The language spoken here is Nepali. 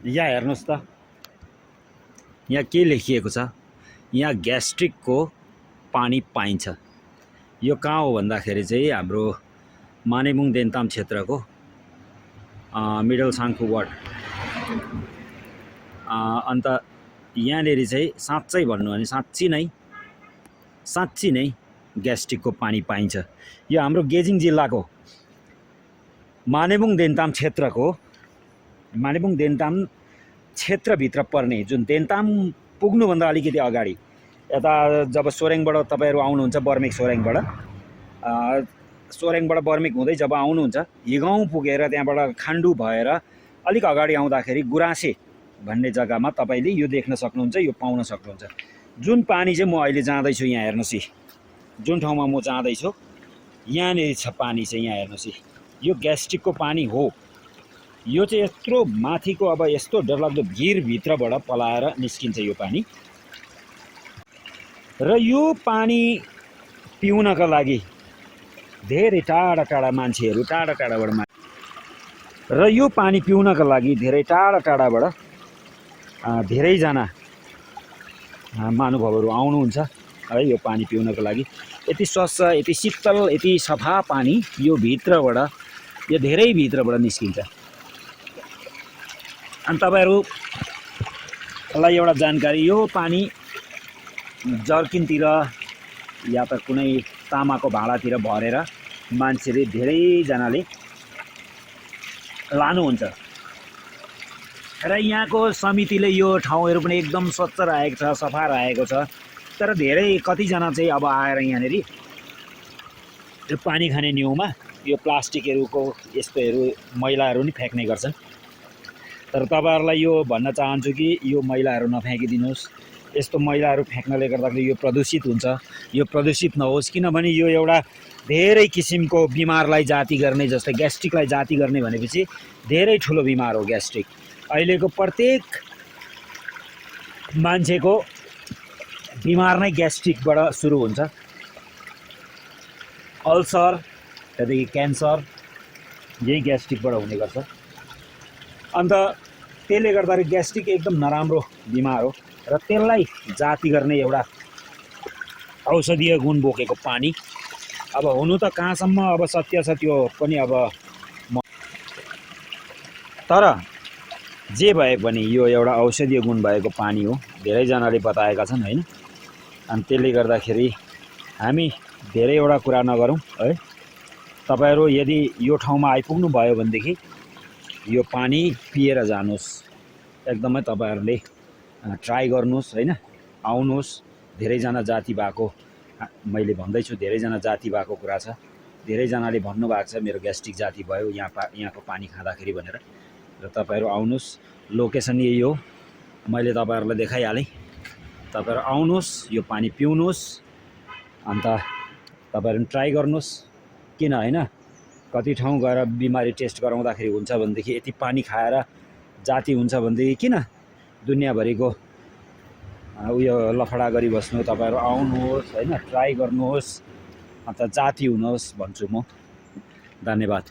यहाँ हेर्नुहोस् त, यहाँ के लेखिएको छ, यहाँ ग्यास्ट्रिकको पानी पाइन्छ। यो कहाँ हो भन्दाखेरि चाहिँ हाम्रो मानेबुङ देन्ताम क्षेत्रको मिडल साङ्खु वार्ड। अन्त यहाँनिर चाहिँ साँच्चै भन्नु भने साँच्ची नै ग्यास्ट्रिकको पानी पाइन्छ। यो हाम्रो गेजिङ जिल्लाको मानेबुङ देन्ताम क्षेत्रभित्र पर्ने, जुन देन्ताम पुग्नुभन्दा अलिकति अगाडि यता जब सोरेङबाट तपाईँहरू आउनुहुन्छ, बर्मेक सोरेङबाट बर्मेक हुँदै जब आउनुहुन्छ, हिगाउँ पुगेर त्यहाँबाट खान्डु भएर अलिक अगाडि आउँदाखेरि गुराँसे भन्ने जग्गामा तपाईँले यो देख्न सक्नुहुन्छ, यो पाउन सक्नुहुन्छ। जुन पानी चाहिँ म अहिले जाँदैछु, यहाँ हेर्नुहोस्, जुन ठाउँमा म जाँदैछु यहाँनिर छ पानी चाहिँ, यहाँ हेर्नुहोस्, यो ग्यास्ट्रिकको पानी हो। यो चाहिँ यत्रो माथिको, अब यस्तो डरलाग्दो भिरभित्रबाट पलाएर निस्किन्छ यो पानी। र यो पानी पिउनका लागि धेरै टाढा टाढा मान्छेहरू, र यो पानी पिउनका लागि धेरै टाढा टाढाबाट धेरैजना महानुभावहरू आउनुहुन्छ है यो पानी पिउनको लागि। यति स्वच्छ, यति शीतल, यति सफा पानी यो भित्रबाट, यो धेरै भित्रबाट निस्किन्छ। अनि तपाईँहरूलाई एउटा जानकारी, यो पानी जर्किनतिर या त कुनै तामाको भाँडातिर भरेर मान्छेले धेरैजनाले लानुहुन्छ। र यहाँको समितिले यो ठाउँहरू पनि एकदम स्वच्छ राखेको छ, सफा राखेको छ। तर धेरै कतिजना चाहिँ अब आएर यहाँनिर यो पानी खाने न्युमा यो प्लास्टिकहरूको यस्तोहरू मैलाहरू नि फ्याँक्ने गर्छन्। तर तपाईँहरूलाई यो भन्न चाहन्छु कि यो मैलाहरू नफ्याँकिदिनुहोस्। यस्तो मैलाहरू फ्याँक्नले गर्दाखेरि यो प्रदूषित हुन्छ, यो प्रदूषित नहोस्। किनभने यो एउटा धेरै किसिमको बिमारलाई जाति गर्ने, जस्तै ग्यास्ट्रिकलाई जाति गर्ने भनेपछि धेरै ठुलो बिमार हो ग्यास्ट्रिक। अहिलेको प्रत्येक मान्छेको बिमार नै ग्यास्ट्रिकबाट सुरु हुन्छ। अल्सर, त्यहाँदेखि क्यान्सर, यही ग्यास्ट्रिकबाट हुने गर्छ। अन्त त्यसले गर्दाखेरि ग्यास्ट्रिक एकदम नराम्रो बिमार हो र त्यसलाई जाति गर्ने एउटा औषधीय गुण बोकेको पानी। अब हुनु त कहाँसम्म अब सत्य छ त्यो पनि अब तर जे भए पनि यो एउटा औषधीय गुण भएको पानी हो, धेरैजनाले बताएका छन् हैन। अनि त्यसले गर्दाखेरि हामी धेरैवटा कुरा नगरौँ है। तपाईहरु यदि यो ठाउँमा आइपुग्नु भयो भनेदेखि यो पानी पिएर जानुहोस्। एकदमै तपाईहरुले ट्राई गर्नुहोस् हैन, आउनुहोस्। धेरैजना जाति भएको मैले भन्दैछु, धेरैजना जाति भएको कुरा छ। धेरैजनाले भन्नुभएको छ मेरो ग्यास्ट्रिक जाति भयो यहाँको पानी खाँदाखेरि भनेर। र तपाईहरु आउनुहोस्। लोकेसन यही हो, मैले तपाईहरुलाई देखाइहालेँ। तपाईहरु आउनुहोस्, यो पानी पिउनुहोस्। अन्त तपाईहरु ट्राई गर्नुहोस्। किन हैन, कति ठाउँ गएर बिमारी टेस्ट गराउँदाखेरि हुन्छ भनेदेखि यति पानी खाएर जाति हुन्छ भनेदेखि किन दुनियाँभरिको उयो लफडा गरी बस्नु। तपाईहरु आउनुहोस् हैन, ट्राई गर्नुहोस्, अन्त जाति हुनुहोस् भन्छु म। धन्यवाद।